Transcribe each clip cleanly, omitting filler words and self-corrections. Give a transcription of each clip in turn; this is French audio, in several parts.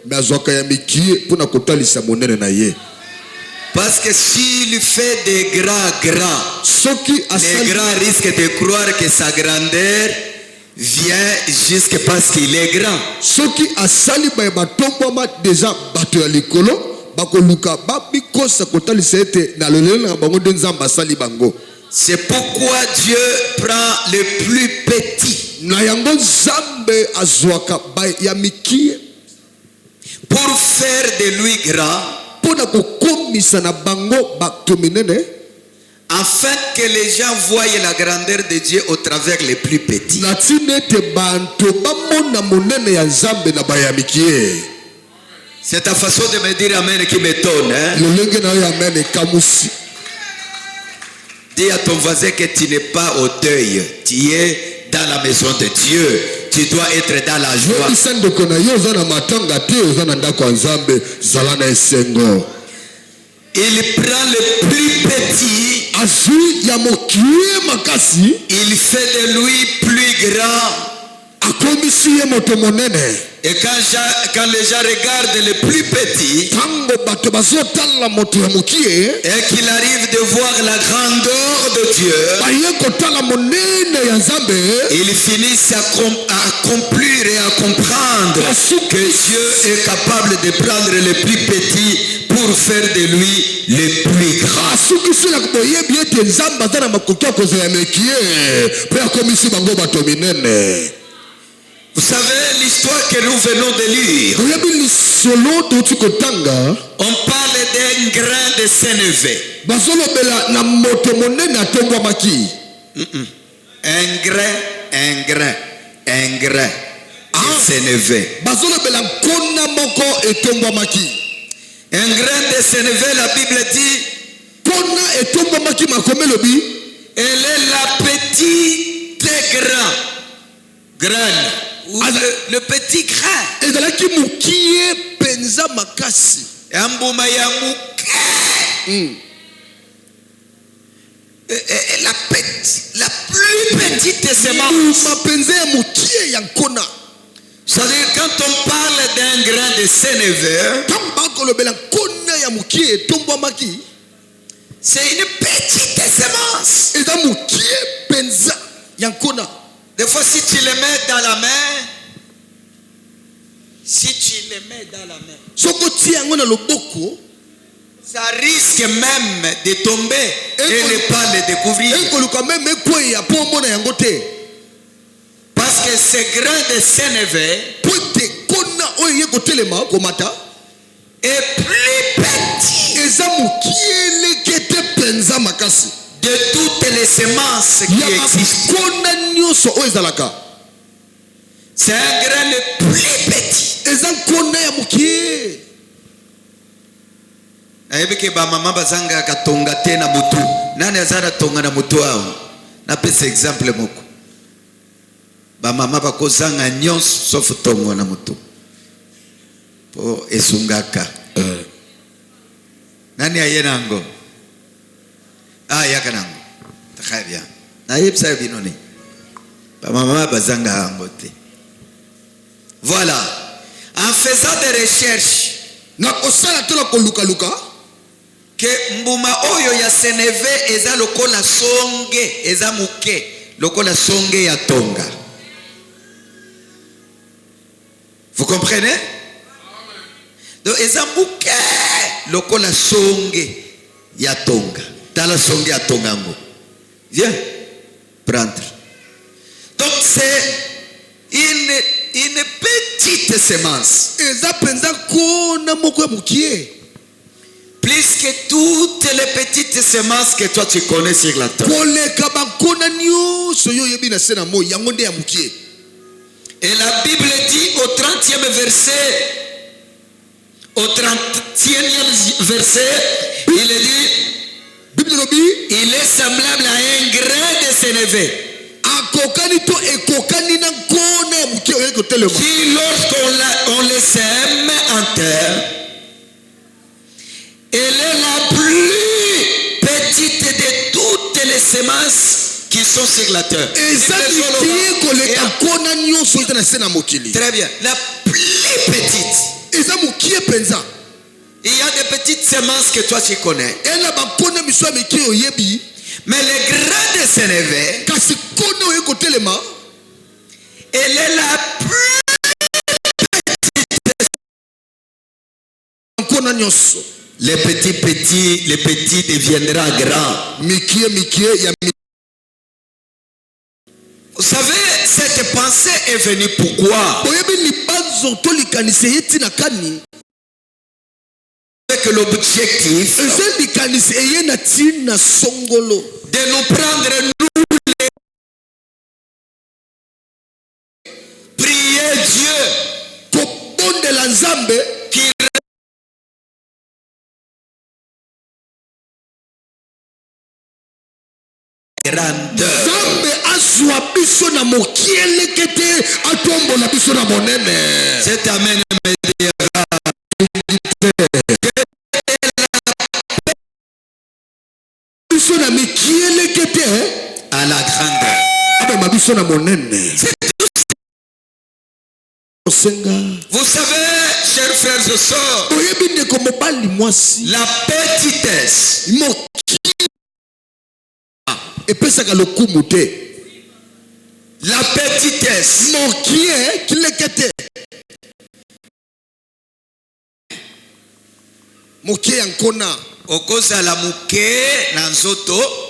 mais azwaka ya mikie pona kotalisa monene na ye. Parce que s'il fait des grands, les grands risquent de croire que sa grandeur vient jusque parce qu'il est grand. Soki asali ba batombama déjà bato ya likolo bakoluka babikosa kotalisa ete na lolelo na bango de nzamba asali bango. C'est pourquoi Dieu prend le plus petit. Na yango Nzambe azwaka ba ya mikie pour faire de lui grand. Pona kokomisa na bango bato minene. Afin que les gens voient la grandeur de Dieu au travers les plus petits. C'est ta façon de me dire amen qui m'étonne. Hein? Dis à ton voisin que tu n'es pas au deuil. Tu es dans la maison de Dieu. Tu dois être dans la joie. Il prend le plus petit. Il fait de lui plus grand. Et quand les gens regardent le plus petit et qu'il arrive de voir la grandeur de Dieu, ils finissent à accomplir et à comprendre que Dieu est capable de prendre le plus petit pour faire de lui le plus grand. Vous savez l'histoire que nous venons de lire. On parle d'un grain de sénévé. Un grain de sénévé. Un grain de sénévé, la Bible dit, elle est la petite graine. Le petit grain. La plus petite semence. C'est-à-dire quand on parle d'un grain de sénévé, c'est une petite semence. Des fois, si tu le mets dans la main, ça risque même de tomber et ne pas le découvrir. Parce que ce grain de sénévé est plus petit de toutes les semences qui existent. C'est un grain le plus petit. Ayebeke ba mama bazanga katonga tena mutu. Nani azara tonga na mutu wao? Na pesa exemple moko. Ba mama bakozanga nyonso sauf tongo na mutu. Po esungaka. Nani ayenango? Ah yakanango. Très bien. Na yebsa binoni. Ba mama bazanga angote. Voilà. En faisant des recherches, que mbuma oyo ya sénévé eza lokola songe, eza muke, lokola songe ya tonga. Vous comprenez? Donc eza muke, lokola songe ya tonga. Tala songe ya tonga ngo. Viens prendre. Donc c'est une petite semence. Plus que toutes les petites semences que toi tu connais sur la terre. Et la Bible dit au 30e verset, il dit, il est semblable à un grain de sénévé. Qui lorsqu'on les sème en terre, elle est la plus petite de toutes les semences qui sont sur la terre. Très bien. La plus petite. eza mokie penza. Il y a des petites semences que toi tu connais. Ela ba kona miso mikie oyebi. Mais le grain de sénévé, Kasi kona oye kotelema. elle est la plus Kona nyonso. les petits deviendra grand. Mikie ya. Vous savez, cette pensée est venue pourquoi? Oyebi libanzo to likanise yeti na kani. Avec l'objectif Eza likanise eye na tina songolo. de nous prendre nous les prier Dieu Kobondela Nzambe qui grandeur. Nzambe azwa biso na mokiele kete atombola biso na monene. Cet amen me dira Biso na mikiele kete à la grandeur. abema biso na monene. Vous savez, chers frères et sœurs, Oyebi ndeko mobali mwasi la petitesse mokie epesaka lokumu te. la petitesse Mokie kilekete. Mokie ya nkona. okozala moke na nzoto.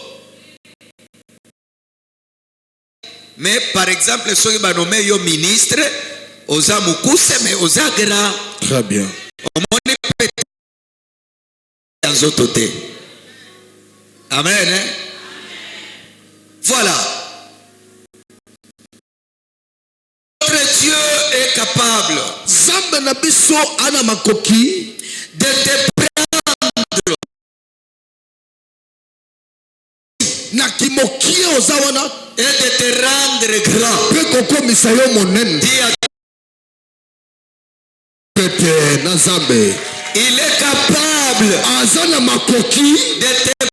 Mais par exemple, soki banome yo ministre, oza mokuse mais oza grand. Très bien. Omoni petit na nzoto te. Amen. Hein? Voilà. Notre Dieu est capable Nzambe na biso ana makoki de te prendre na kimokie oza wana et de te rendre grand. pe kokomisa yo monene. Dis à- Pete na Nzambe Il est capable aza na makoki de te prendre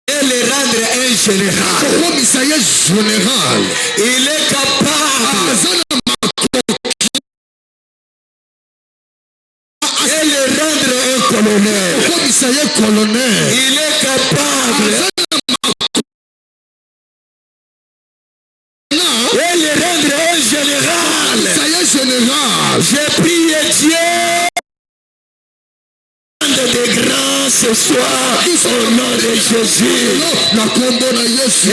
et le rendre un général. kokomisa ye général. Il est capable Aza na et le rendre un colonel. kokomisa ye colonel. Il est capable et le rendre un général. Kokomisa ye général. J'ai prié Dieu de grand ce soir au nom de Jésus. Na kombo na Yesu.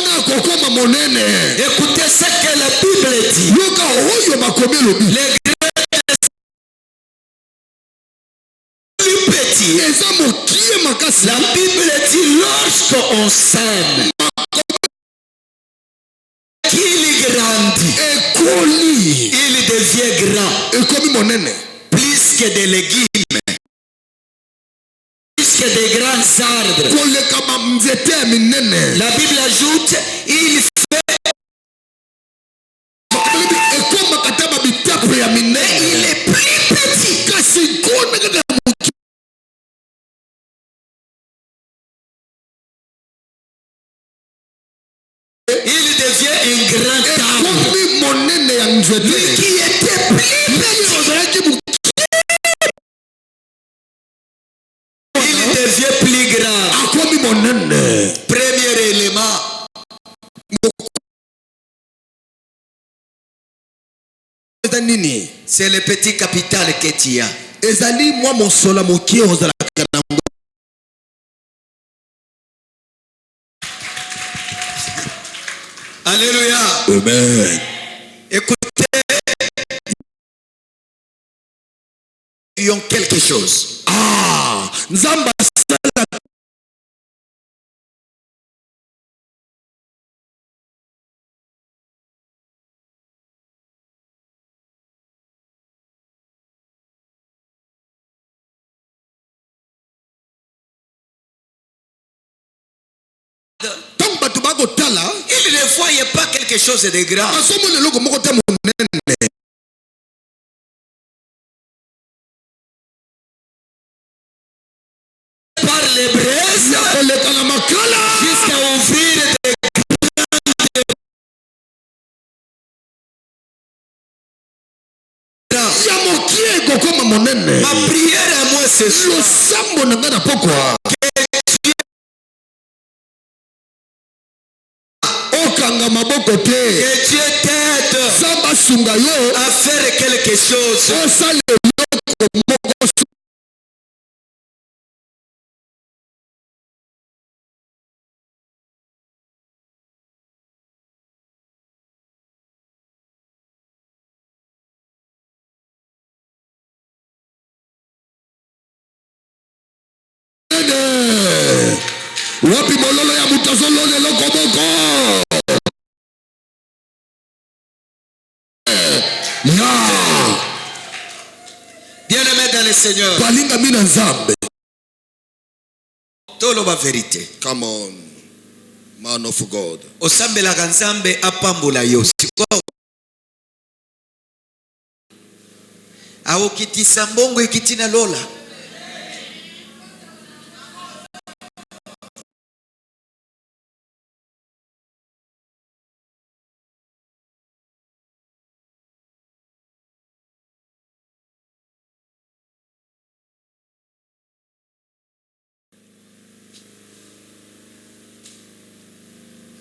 Na kokoma monene. Écoutez ce que la Bible dit. Yoka oyo bakomi lobi. Les plus petits, Eza mokie makasi. la Bible dit lorsqu'on s'aime, qu'il grandit, Ekoli. il devient grand, Ekomi monene. plus que des légumes, plus que des grands arbres. Koleka ba nzete ya minene. La Bible ajoute, il Ekoma kata ba bitapu ya minene. il est plus petit. Kasi kona kaka mokie. Il devient un grand arbre. Ekomi monene ya Lui nzete. qui était plus Nani ozalaki mokie. il devient plus grand. Akomi monene. Premier élément, Eza nini? c'est le petit capital que tu as. Ezali mwa mosola mokie ozalaka nango. Alléluia. Amen. Écoutez, ils ont quelque chose. Ah, Nzamba sala tango bato bakotala Il ne voyait pas quelque chose de grand. bazomona eloko moko te monene. Par les braises, Koleka na ma prière à moi ce soir, losambo na nga na pokwa okanga maboko te, que Dieu t'aide Zamba sunga yo à faire quelque chose. osala eloko moko wapi mololo ya moto azolona eloko moko ya Bien-aimé dans le Seigneur, balingami na nzambe. toloba vérité. Come on, man of God. Osambelaka Nzambe apambola yo. Aokitisa mbongo ekitina lola.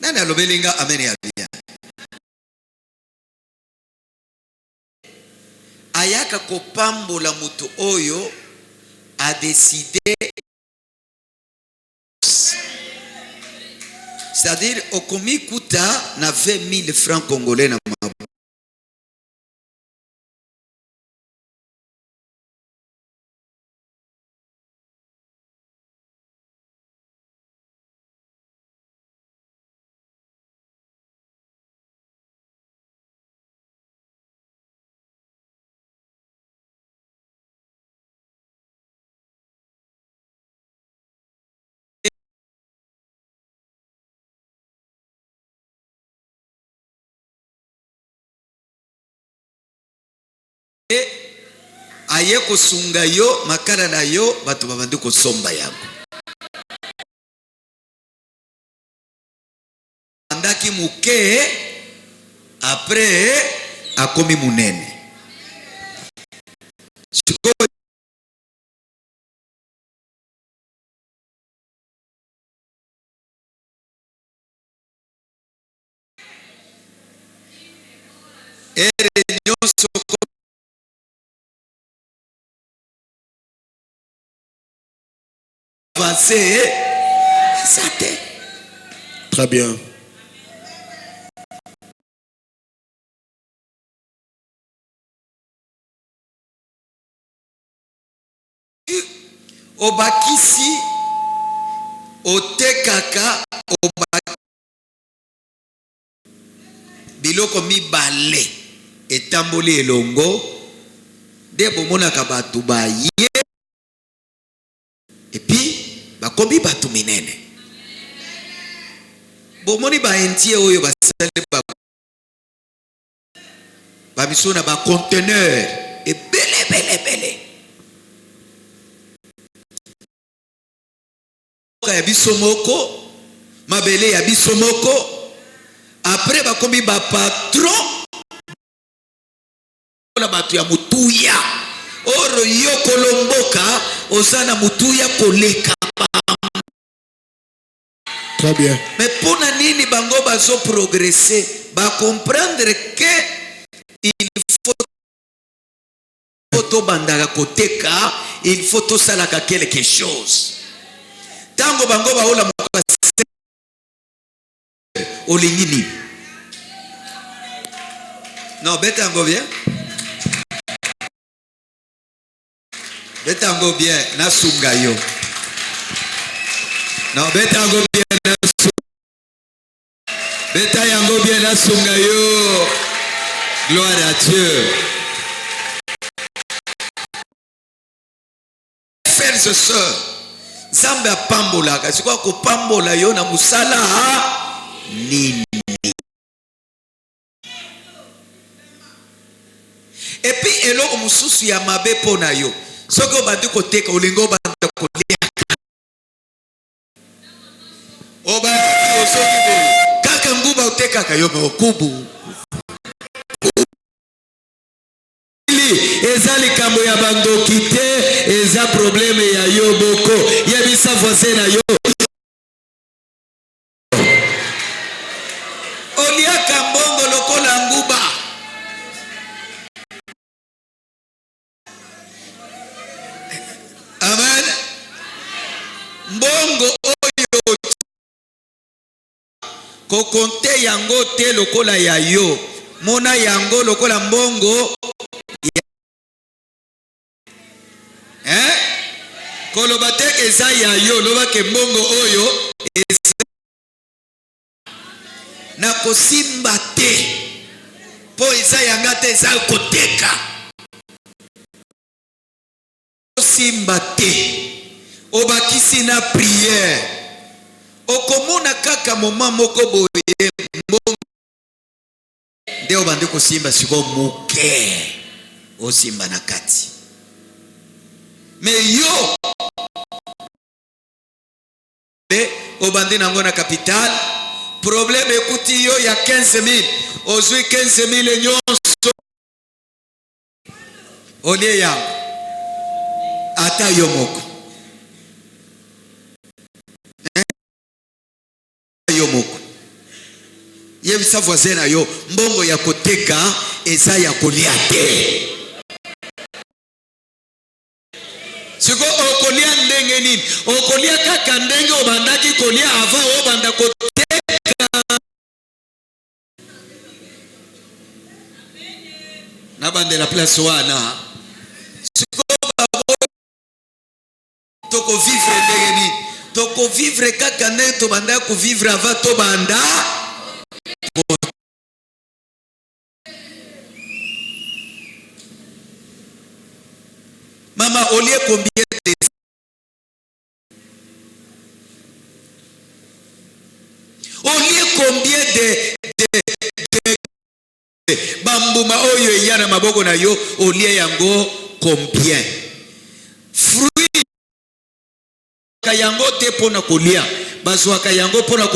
Nani alobelinga amen ya bien. Ayaka kopambola mutu oyo a décidé, c'est-à-dire okomi kuta na 20 000 francs congolais na mabu. Aye kosunga yo makala na yo bato babandi kosomba yango. Andaki muke après akomi munene. Avancé, ça t'est. Très bien. Obakisi otekaka obaki biloko mibale etamboli elongo de bomonaka bato baye epi bakombi bato minene. Bomoni baentie oyo basale bamiso na baconteneur ebele. Ya biso moko mabele ya biso moko après bakombi ba patron na bato ya mutuya oro yo kolomboka ozana mutuya koleka. Très bien. Mais pour nini bango bazo progresser ba comprendre que il faut to bandaka koteka, il faut to salaka quelque chose. Tango bango baola moko olingini. Non, betango bien. Betango bien na sunga yo. Non, betango bien na sunga. Betango bien na sunga yo. Gloire à Dieu. Frères et sœurs, Nzambe apambola kasi kwa kopambola yo na musala nini. Et puis eloko mususu ya mabe pona yo soki obandi koteka olingo banda kolia obandi osoki boye kaka nguba otekaka yo me okubu eza likambo ya bandoki te, eza probleme ya yo boko. Yebisa voisin na yo. Oliaka mbongo lokola nguba. Amen. Mbongo oyo kokonte yango te lokola ya yo. Mona yango lokola mbongo koloba te eza ya yo, loba ke mbongo oyo eza na kosimba te po eza yanga te, eza koteka kosimba te. Obakisi na prière okomona kaka moma moko boye mbongo nde obandi kosimba siko moke osimba na kati. Mais yo obandi nango na capital, problème ekuti yo ya 15,000, ozwi 15,000 nyonso olie yango ata yo moko. Yo moko yebisa voisin na yo, mbongo ya koteka eza ya kolia te. Siko okolia ndenge nini? Okolia kaka ndenge obandaki kolia avant obanda koteka. Na bande la place wana. Siko toko vivre ndenge nini? Toko vivre kaka ndenge to banda ko vivre avant to banda. Mama, olie combien de bambuma oyo yana maboko na yo, olie yango combien? Fruit kayango te pona kolia, bazwa kayango pona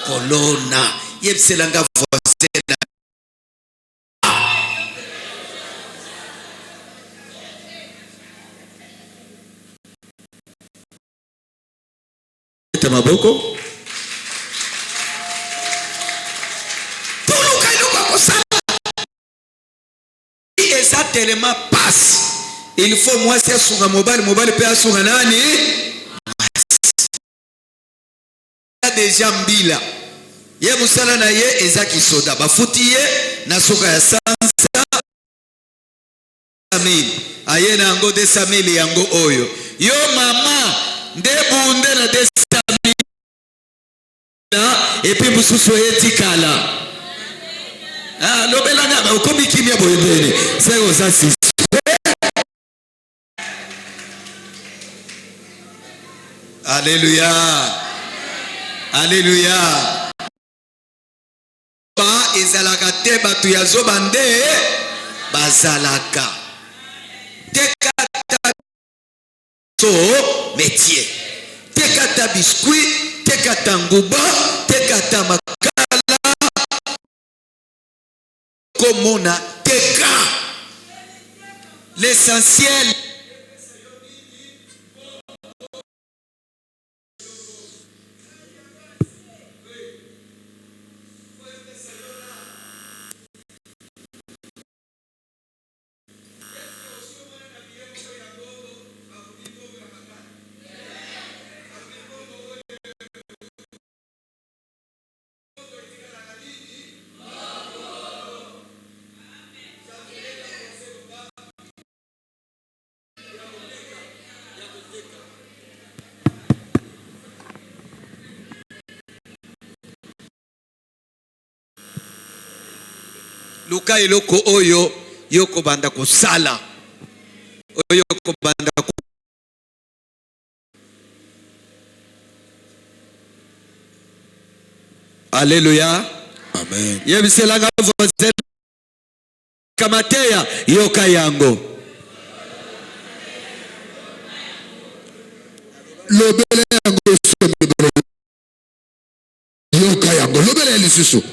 kolona. Yebselanga voisin na maboko tuluka iloko kosala eza tellement passe. Il faut moi c'est asunga mobile pe asunga nani déjà mbila ye musala na ye eza kisoda bafuti ye na soka ya sansa amini aye na ngo 200,000 yango oyo yo mama nde bunde na 200,000 et puis mususu etikala lobela na okomi kimia boyebele c'est aux assises. Alléluia, alléluia. Ba ezalaka te batu ya zobande bazalaka tekata so métier, tekata biscuit, tekata nguba, tekata makala, komona teka. L'essentiel luka eloko oyo yoko banda kosala oyo yoko banda ko. Alléluia, amen. Yebiselanga voisin kamateya yoka yango lobele yango yoka yango lobele lisusu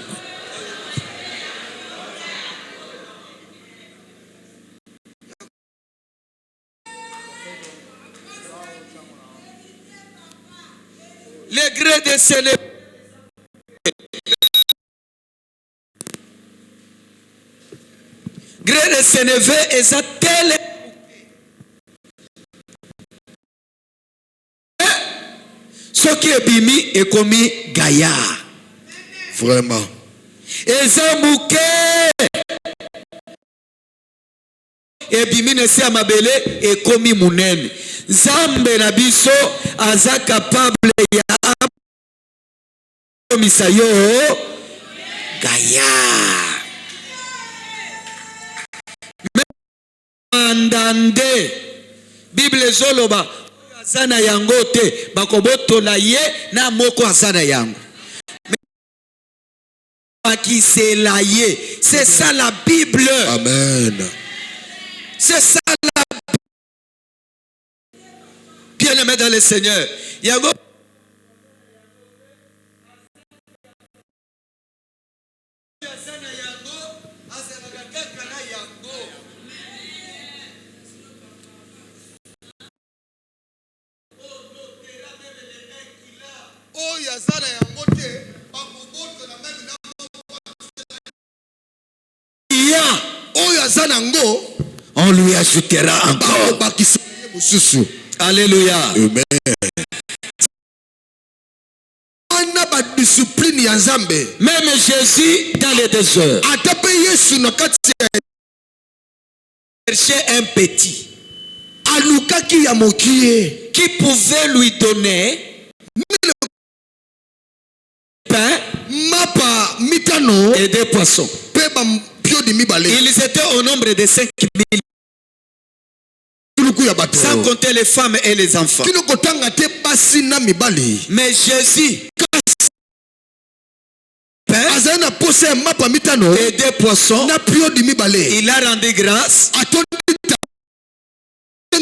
Le gré de célébrer. Gré de s'élever et ça tel. Ce qui est bimi est commis gaillard. Vraiment. Et ça mouké. Et bimi ne se amabele et commis mounen. Zambe na biso aza capable ya misayo gaillard. Mandande. Bible zoloba. Azana yango te bakobotola ye na moko azana yango. Qui c'est la ye. C'est ça la Bible. Amen. C'est ça la Bible. Bien-aimé dans le Seigneur. Yango. On lui ajoutera encore. Alléluia. Amen. Même Jésus dans le désert cherchait un petit qui pouvait lui donner pain et des poissons. Ils étaient au nombre de 5000. Sans compter les femmes et les enfants. Mais Jésus et des poissons, il a rendu grâce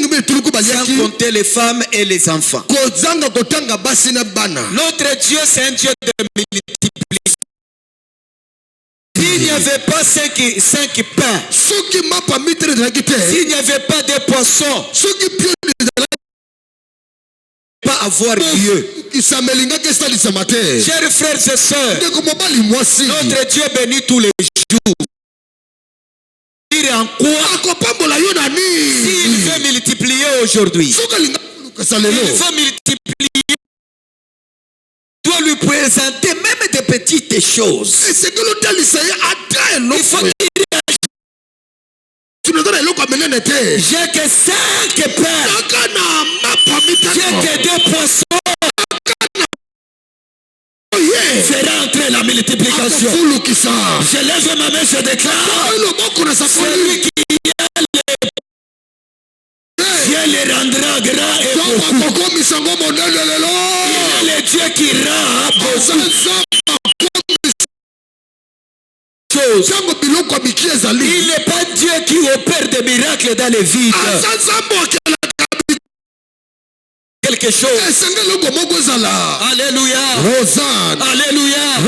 sans compter les femmes et les enfants. Notre Dieu, c'est un Dieu de multiplication. S'il n'y avait pas 5 pains, s'il n'y avait pas de poissons, pas avoir Dieu. Chers frères et sœurs, notre Dieu bénit tous les jours. Il est en quoi? S'il veut multiplier aujourd'hui, il veut multiplier, doit lui présenter même des petites choses. Il faut qu'il j'ai que 5 pains. J'ai que 2 poissons. Fera entrer la multiplication. Je lève ma main, je déclare. Celui qui a Dieu le rendra grand et beaucoup. Il est le Dieu qui rend beaucoup. Il n'est pas Dieu qui opère des miracles dans les vides. Quelque chose. Alléluia. Alléluia.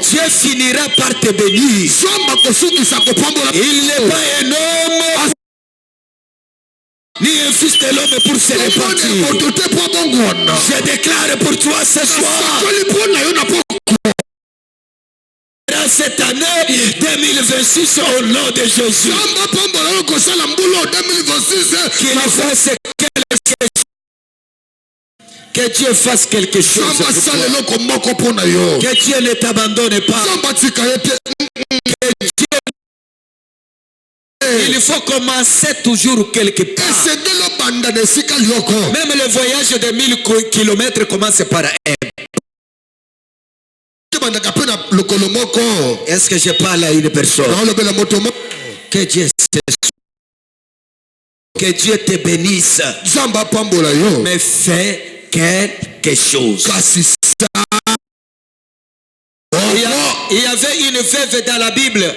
Dieu finira par te bénir. Il n'est pas un homme ni un fils de l'homme pour se repentir. Je déclare pour toi ce soir, cette année 2026 au nom de Jésus, qu'il fasse que Dieu fasse quelque chose pour toi. Que Dieu ne t'abandonne pas. Il faut commencer toujours quelque part. Même le voyage de 1000 km commence par un. Est-ce que je parle à une personne? Que Dieu te bénisse. Mais fais quelque chose. Il y avait une veuve dans la Bible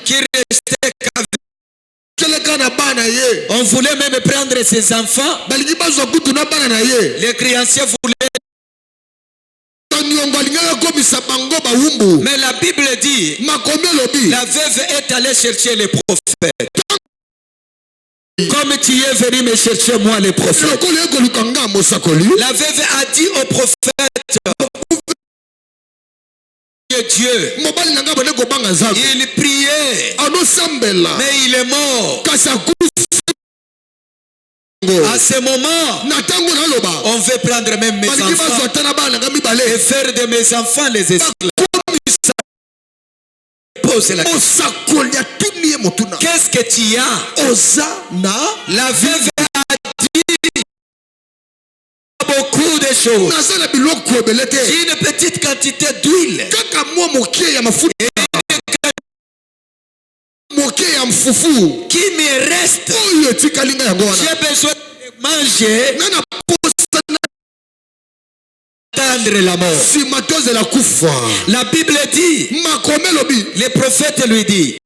qui restait qu'avec. On voulait même prendre ses enfants. Les créanciers voulaient. Mais la Bible dit, la veuve est allée chercher les prophètes. Comme tu es venu me chercher moi les prophètes. La veuve a dit au prophète, Dieu, il priait, mais il est mort. À ce moment, on veut prendre même mes enfants et faire de mes enfants les esclaves. Pose la question. Qu'est-ce que tu as? La veuve a dit beaucoup de choses. Une petite quantité d'huile. Qui me reste? J'ai besoin de manger. Attendre la mort. La Bible dit, le prophète lui dit,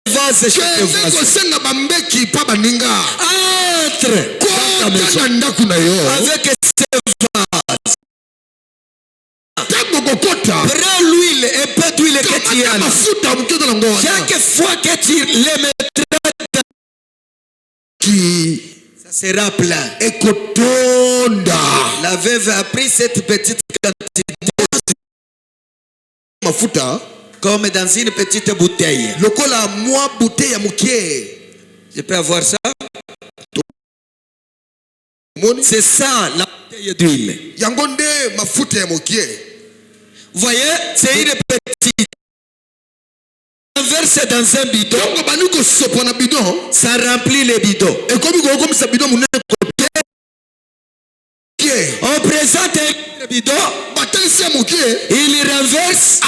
vase chez tes voisins. Entre dans ta maison avec ces vases. Prends l'huile, un peu d'huile que tu as là. Chaque fois que tu les mettras, ça sera plein. La veuve a pris cette petite quantité comme dans une petite bouteille. Je peux avoir ça? C'est ça la bouteille d'huile. Vous voyez, c'est une petite. Verse dans un bidon. Ça remplit les bidons. On présente un bidon. Il renverse.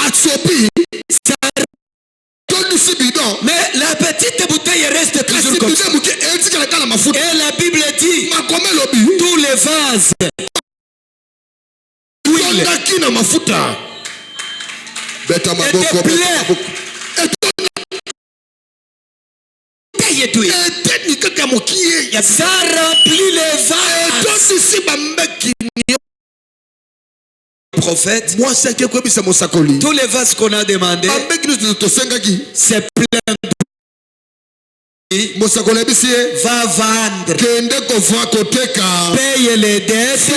Mais la petite bouteille reste toujours comme ça. Et la Bible dit, tous les vases étaient pleins. Ça remplit les vases. Prophète, tous les vases qu'on a demandé, c'est plein d'huile. Va vendre, paye les dettes.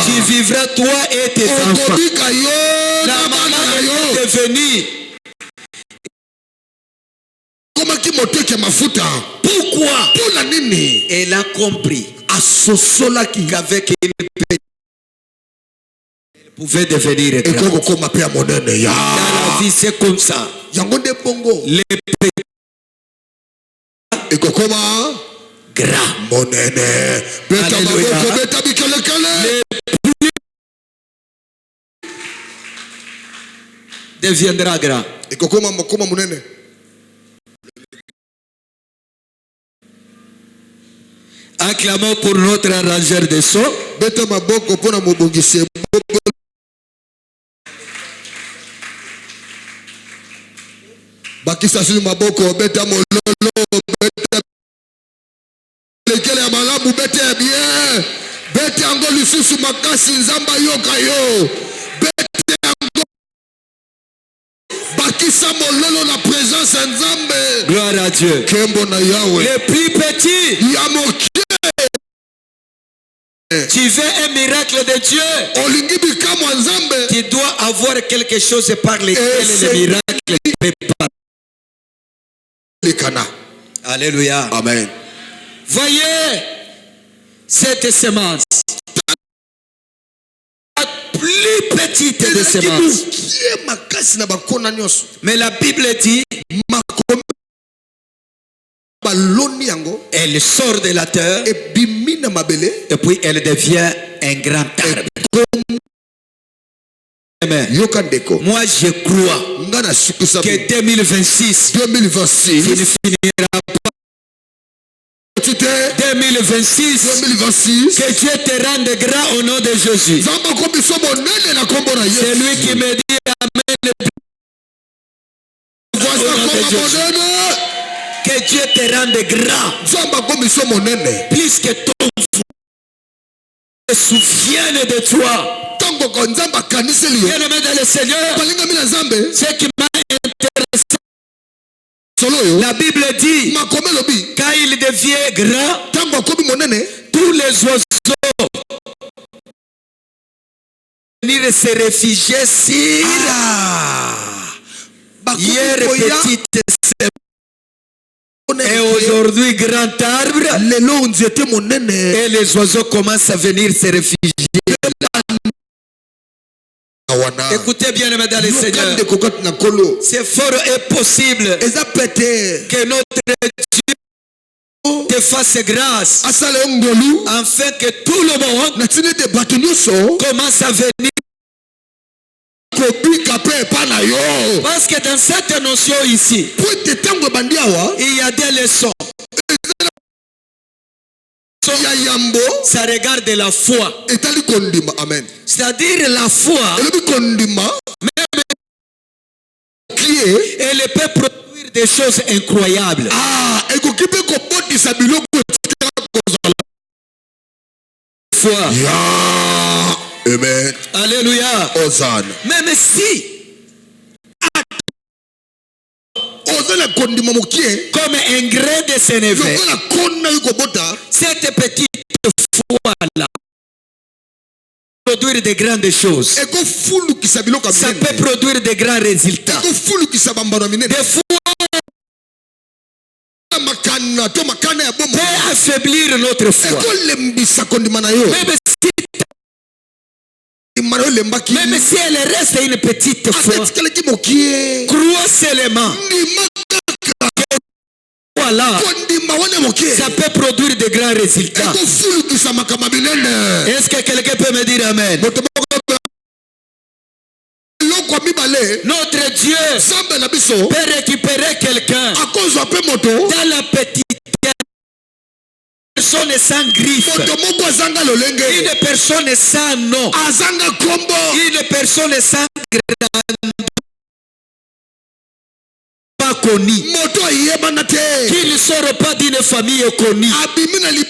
Tu vivras toi et tes enfants. La maman est devenue. Pourquoi? Elle a compris qu'avec une petite, elle pouvait devenir grande. Dans la vie, c'est comme ça. Les petits gras. Deviendra gras. Acclamons pour notre arrangeur de son. Bakisa sulu maboko beta mololo beta lekele ya malamu beta bien beta yango lisusu makasi nzamba yoka yo beta yango bakisa mololo na présence nzambe. Gloire à Dieu. Kembo na Yahweh. Les plus petits. Yamoki. Tu veux un miracle de Dieu? Tu dois avoir quelque chose par lequel le miracle est préparé. Alléluia. Amen. Voyez cette semence. La plus petite des semences. Mais la Bible dit, elle sort de la terre et puis elle devient un grand arbre. Amen. Moi je crois que 2026 il ne finira pas. 2026 que Dieu te rende grand au nom de Jésus. C'est lui qui me dit amen. Que Dieu te rende grand. Plus que ton se souvienne de toi. Bien-aimé dans le Seigneur, ce qui m'a intéressé La Bible dit, quand il devient grand, tous les oiseaux venir se réfugier sur hier petite et aujourd'hui grand arbre, et les oiseaux commencent à venir se réfugier. Écoutez bien, mesdames et seigneurs, c'est fort et possible que notre Dieu te fasse grâce afin que tout le monde commence à venir. Parce que dans cette notion ici, il y a des leçons. Ça regarde la foi. C'est-à-dire la foi, elle peut produire des choses incroyables. Foi. Amen. Alléluia. Hosanna. Même si, comme un grain de sénévé, cette petite foi-là produire de grandes choses. Ça peut produire de grands résultats. Des fois, peut affaiblir notre foi. Même si elle reste une petite foi, crois seulement. Voilà, ça peut produire de grands résultats. Est-ce que quelqu'un peut me dire amen? Notre Dieu peut récupérer quelqu'un dans la petite personne sans griffe, une personne sans nom, une personne sans grande, pas connue, qui ne sort pas d'une famille connue, une famille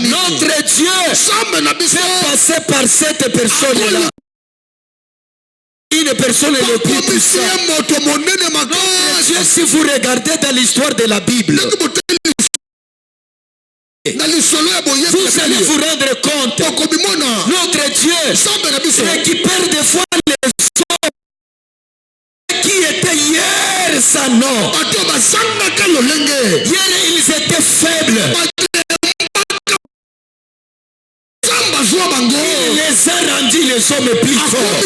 notre Dieu fait passer par cette personne-là. Une personne le plus puissante. Notre Dieu, si vous regardez dans l'histoire de la Bible, vous allez vous rendre compte. Notre Dieu récupère des fois les hommes qui étaient hier sans nom. Hier, ils étaient faibles. Il les a rendus les hommes plus forts.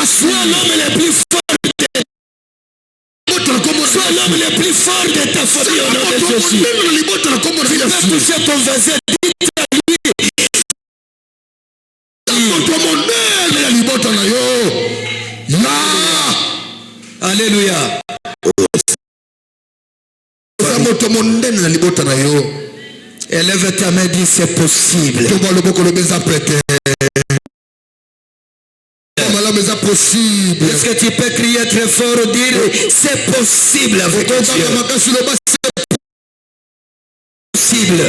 Sois l'homme le plus fort. Sois l'homme le plus fort de ta famille au nom de Jésus. Tu vas toucher ton voisin. Alléluia. Élève ta main, dis c'est possible. Est-ce que tu peux crier très fort, dire c'est possible avec Dieu? Possible.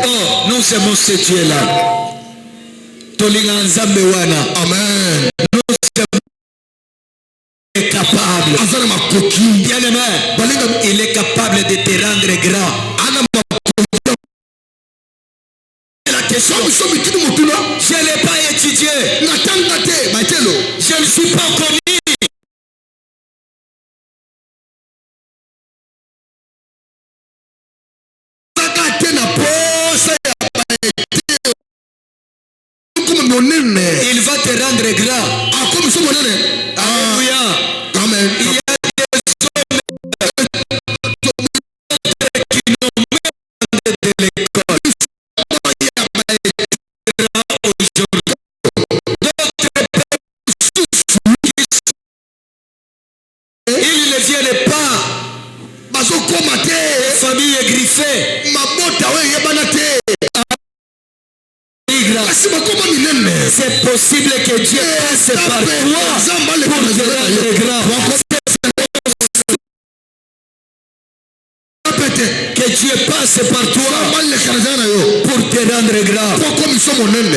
Oh, nous aimons ce Dieu-là. Amen. Nous sommes capables. Bien-aimé, il est capable de te rendre grand. La question, je ne l'ai pas étudié. Je ne suis pas connu. Il va te rendre grand. Alléluia. Amen. Il y a des hommes qui n'ont même pas de l'école. Ils ne viennent pas. Famille griffée. C'est possible que Dieu passe par toi pour te rendre grand. Que Dieu passe par toi pour te rendre grand.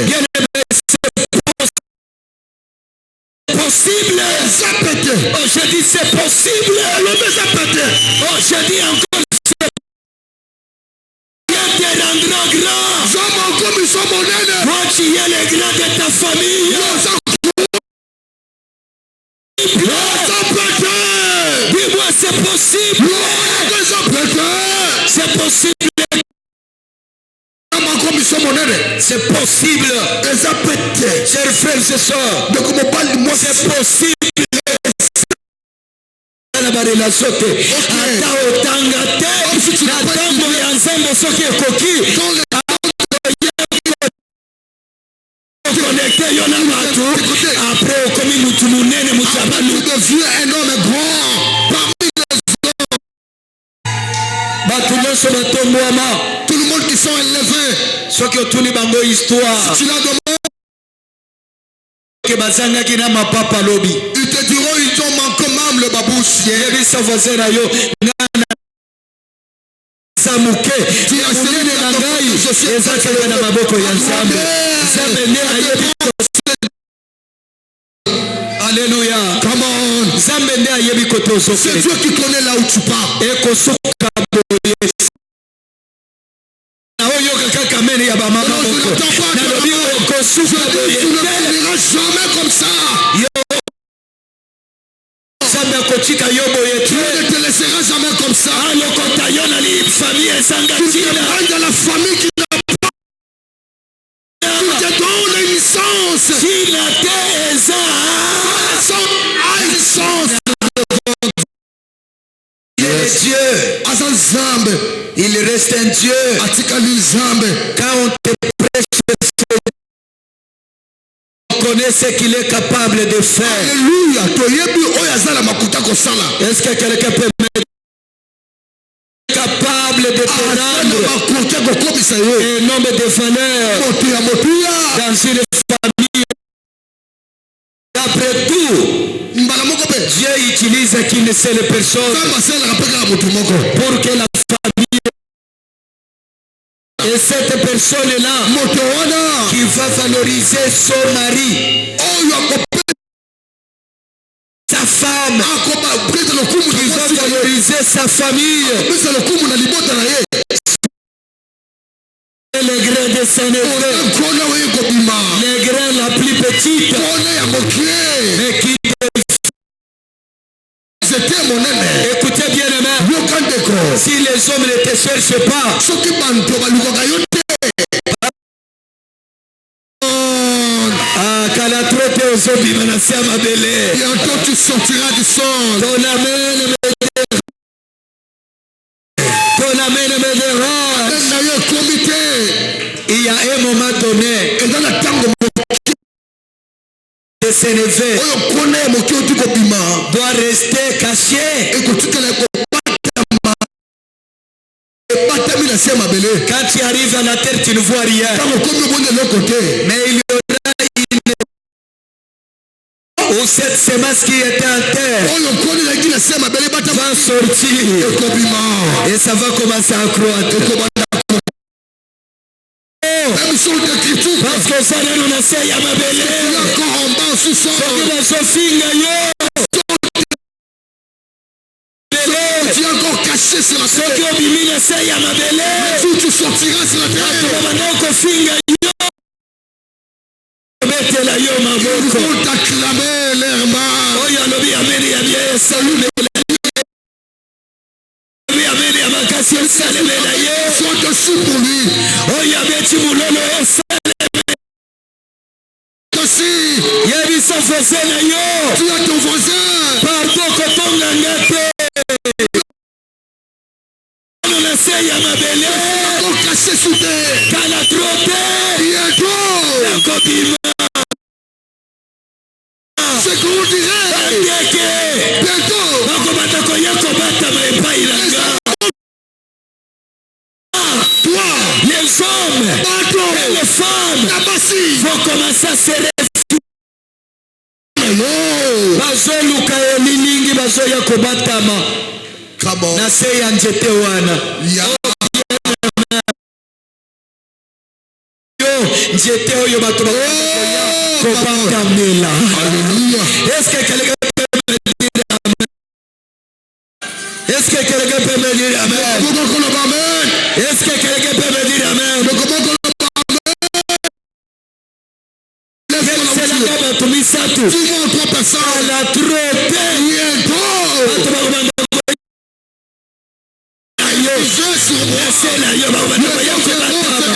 Bien-aimé, possible. Ça pété. Oh, je dis c'est possible. L'homme ça pété. Oh, je dis encore Dieu te rendra grand. Somme encore ils sont mon aîné. Toi tu es le grand de ta famille. Ça pété. Dis-moi c'est possible. Ça pété. C'est possible. C'est possible. Et ça pété. Chers frères et sœurs, donc mon parle moi c'est possible. Ata otanga te na ntango ya nzambe soki ekoki connecte yo na bato après okomi mutu munene mutu ya balu devient un homme grand parmi les hommes. bato nyonso batombwama Tout le monde qui sont élevés. soki otuni bango histoire Tu la demandes. ke bazangaki na mapapa lobi Ils te diront ils ont manqué même le babouche. yebisa voisin na yo ngana samuke munene na ngai ezakaka na maboko ya nzambe nzambe nde ayebi alléluia Come on. nzambe nde ayebi kote C'est ozokende Dieu qui connaît là où tu pars. ekosuka boye naoyoka kaka mene ya bamama moko nalobi ekosuka boye Tu ne finiras jamais comme ça. nzambe akotika yo boye te Dieu ne te laissera jamais comme ça. alokota yo na famille ezanga Tu te ntina prends de la famille qui n'a pas. Tu te donnes une licence. ntina te eza Licence. Il est Dieu. Azan Zambe. Il reste un Dieu. Atikali Zambe. Quand on te prêche, on connaît ce qu'il est capable de faire. Alléluia. Toyebi oyazala makuta kosala. est-ce que quelqu'un peut me capable de te rendre Makuta kokobisa yo. un homme de valeur Motuya motuya. dans une famille? D'après tout, Mbala moko pe. Dieu utilise qu'une seule personne Kama sala kapeka mutu moko. pour que la famille et cette personne-là Moto wana. qui va valoriser son mari, Oyo akope. sa femme, Akoba prendre le kumu qui va valoriser sa famille, Pesa le kumu na libota na ye. et le grain de son neveu, Kona we kobima. le grain la plus petite, Kona ya mokie. mais qui C'était mon aîné. écoutez bien aimé, Yo kandeko. si les hommes ne te cherchent pas, Soki banto balukaka yo te. kala trote ozobima na se ya mabele, Bientôt tu sortiras du sol. ton amène me dérange. Na yo komite. Il y a un moment donné Eza na tango de s'élever oyo kona ya mokie oti kobima. doit rester caché. Ekotikala ekobatama. Ebatami na se ya mabele. Quand tu arrives à la terre, tu ne vois rien. Tango komi obonde eloko te. Mais il y aura ou cette semence qui était en terre Oyo koni ezalaki na se ya mabele ebatama. va sortir Ekobima. et ça va commencer à croître. Même sur l'écriture. Parce que ça n'est pas assez ya mabele. Il y a encore en bas sous sol. Soki bazofinga yo. Tu es encore caché sur la Soki terre. obimi na se ya mabele. Tout tu sortiras sur la terre. Bana kofinga yo. Betela yo Ils maboko. vont t'acclamer leur main. Oyo alobi ameni ya bien salut. Ameni ya makasi esaleme na ye. Ils sont dessus pour lui. Oyo abeti mulolo esaleme. Dessus. Yebisa voisin na yo. Tu as ton voisin. Pardon kotonga ngate. Na se ya mabele. Encore caché sous terre. Kala trote. Bientôt. Nakobima. C'est qu'on dirait. Yeke. Bientôt. Bakobata koya kobatama epai na nga. Toi. Les hommes et Pardon. les femmes Tabassi. vont commencer à se réfugier. Hello. Bazoluka elilingi bazoya kobatama Come on. na se ya nzete wana. Yeah. Yo nzete oyo bato bakoya kobatamela. Alléluia. Est-ce que quelqu'un peut me dire amen? Est-ce que quelqu'un peut me dire amen? Est-ce que quelqu'un peut me dire amen? C'est la gamme à tout misatu. Dis-moi trois personnes. La trompée.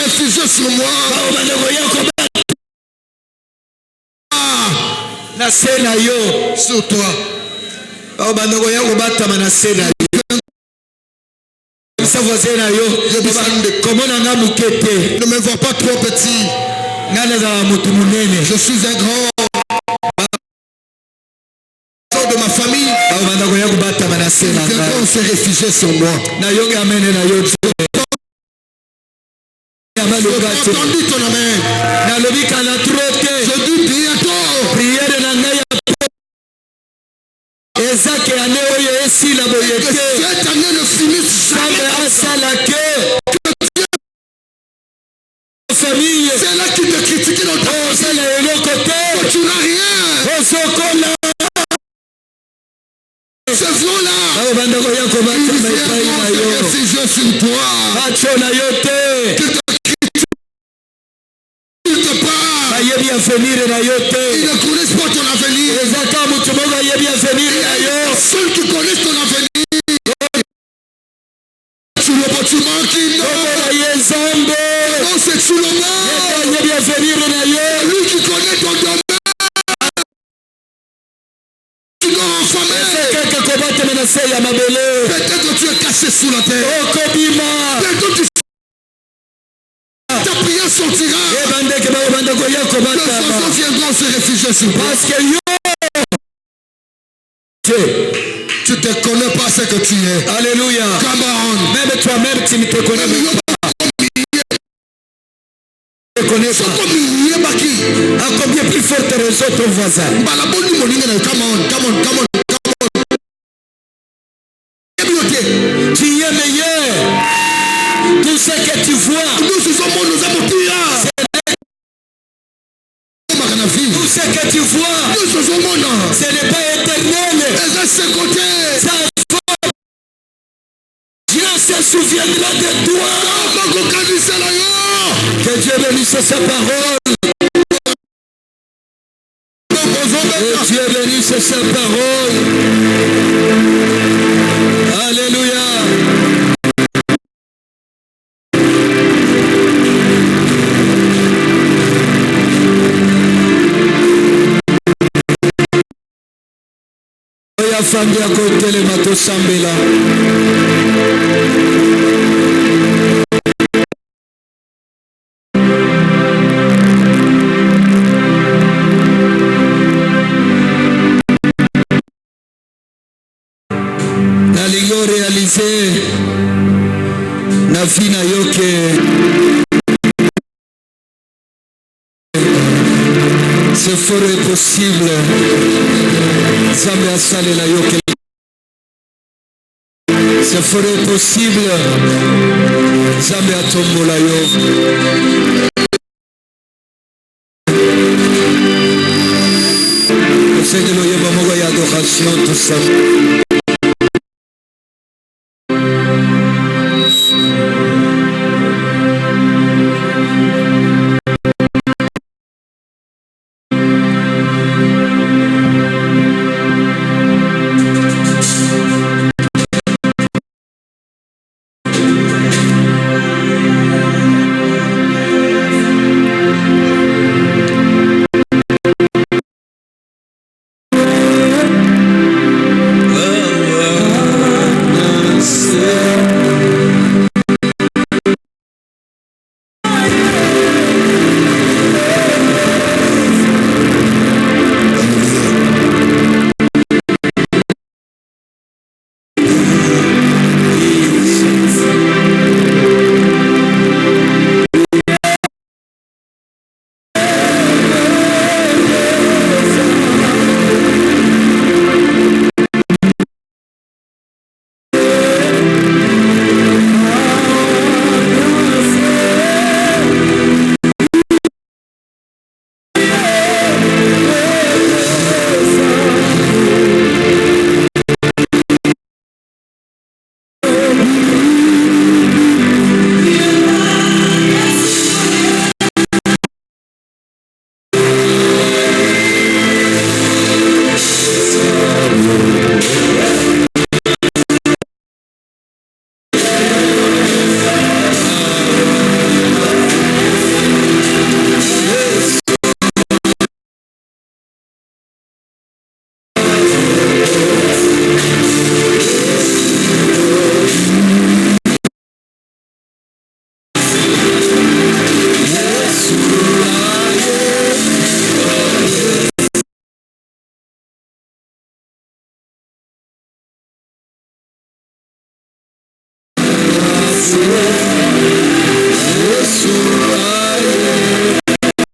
Réfugié sur moi. Na sena yo Sur toi. bandeko ya kobatama na sena yo. Sa voisin na yo komona nga mukete. Ne me vois pas trop petit. Nga nazala mutu munene. Je suis un grand de ma famille. Bandeko ya kobatama na sena Les nga. grands se réfugier sur moi. Na yo amene na yo. Entendu ton amen. Na lobi kana trote. Je dis bientôt. Prière na nga ya Ezake ane oyo esi la boyete. Cette année ne finisse jamais. Famille. C'est là qui te critique dans ta famille. Que tu n'as rien. Ce front-là. Il vient réfugier sur toi. Il te parle. Ils ne connaissent pas ton avenir. Ceux qui connaissent ton avenir. Sur le bâtiment qui non, c'est sur le mort. Lui qui connaît ton domaine. Tu dois enfermer. Peut-être que tu es caché sous la terre. Peut-être que ta prière sortira. Les enfants viendront se réfugier sur toi. Tu ne te connais pas ce que tu es. Alléluia. Come on. Même toi-même, tu ne te connais pas. À combien plus forte raison ton voisin? Tu es meilleur. Tout ce que tu vois. Tout ce que tu vois, ce n'est pas éternel. Dieu se souviendra de toi. Que Dieu bénisse sa parole. Que Dieu bénisse sa parole. Alléluia. Famille à côté les matos sambela. Na lingo réalisé na fina yoke c'est fort et possible. Zambe asale la yoke. C'est fort et possible. Zambe atombo la yo. Seigneur, il y a adoration tout ça.